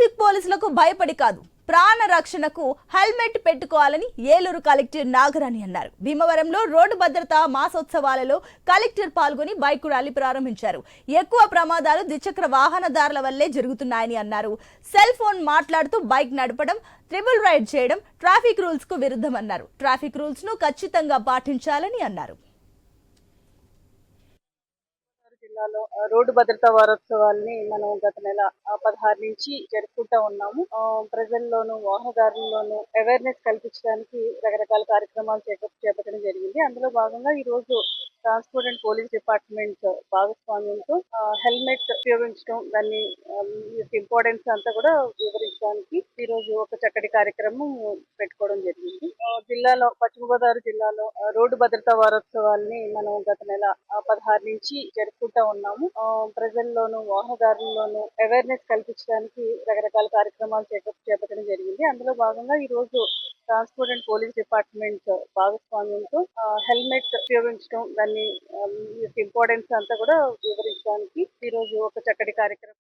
Traffic పోలీసులకు భయపడి కాదు, ప్రాణ రక్షణకు హెల్మెట్ పెట్టుకోవాలని ఏలూరు కలెక్టర్ నాగరాణి అన్నారు. భీమవరంలో రోడ్డు భద్రతా మాసోత్సవాలలో కలెక్టర్ పాల్గొని బైక్ ర్యాలీ ప్రారంభించారు. ఎక్కువ ప్రమాదాలు ద్విచక్ర వాహనదారుల వల్లే జరుగుతున్నాయని అన్నారు. సెల్ ఫోన్ మాట్లాడుతూ బైక్ నడపడం, ట్రిపుల్ రైడ్ చేయడం ట్రాఫిక్ రూల్స్ కు విరుద్ధమన్నారు. ట్రాఫిక్ రూల్స్ ను ఖచ్చితంగా పాటించాలని అన్నారు. జిల్లాలో రోడ్డు భద్రతా వారోత్సవాల్ని మనం గత నెల 16 నుంచి జరుపుకుంటా ఉన్నాము. ప్రజల్లోనూ వాహనదారుల్లోనూ అవేర్నెస్ కల్పించడానికి రకరకాల కార్యక్రమాలు చేపట్టడం జరిగింది. అందులో భాగంగా ఈ రోజు ట్రాన్స్పోర్ట్ అండ్ పోలీస్ డిపార్ట్మెంట్ భాగస్వామ్యంతో హెల్మెట్ ఉపయోగించడం, దాన్ని ఇంపార్టెన్స్ అంతా కూడా వివరించడానికి ఈ రోజు ఒక చక్కటి కార్యక్రమం పెట్టుకోవడం జరిగింది. పశ్చిమ గోదావరి జిల్లాలో రోడ్డు భద్రతా వారోత్సవాల్ని మనం గత నెల 16 నుంచి జరుపుకుంటా ఉన్నాము. ప్రజల్లోనూ వాహనదారుల్లోనూ అవేర్నెస్ కల్పించడానికి రకరకాల కార్యక్రమాలు చేపట్టడం జరిగింది. అందులో భాగంగా ఈ రోజు ట్రాన్స్పోర్ట్ అండ్ పోలీస్ డిపార్ట్మెంట్ భాగస్వామ్యంతో హెల్మెట్ ఉపయోగించడం, దాన్ని ఇంపార్టెన్స్ అంతా కూడా వివరించడానికి ఈ రోజు ఒక చక్కటి కార్యక్రమం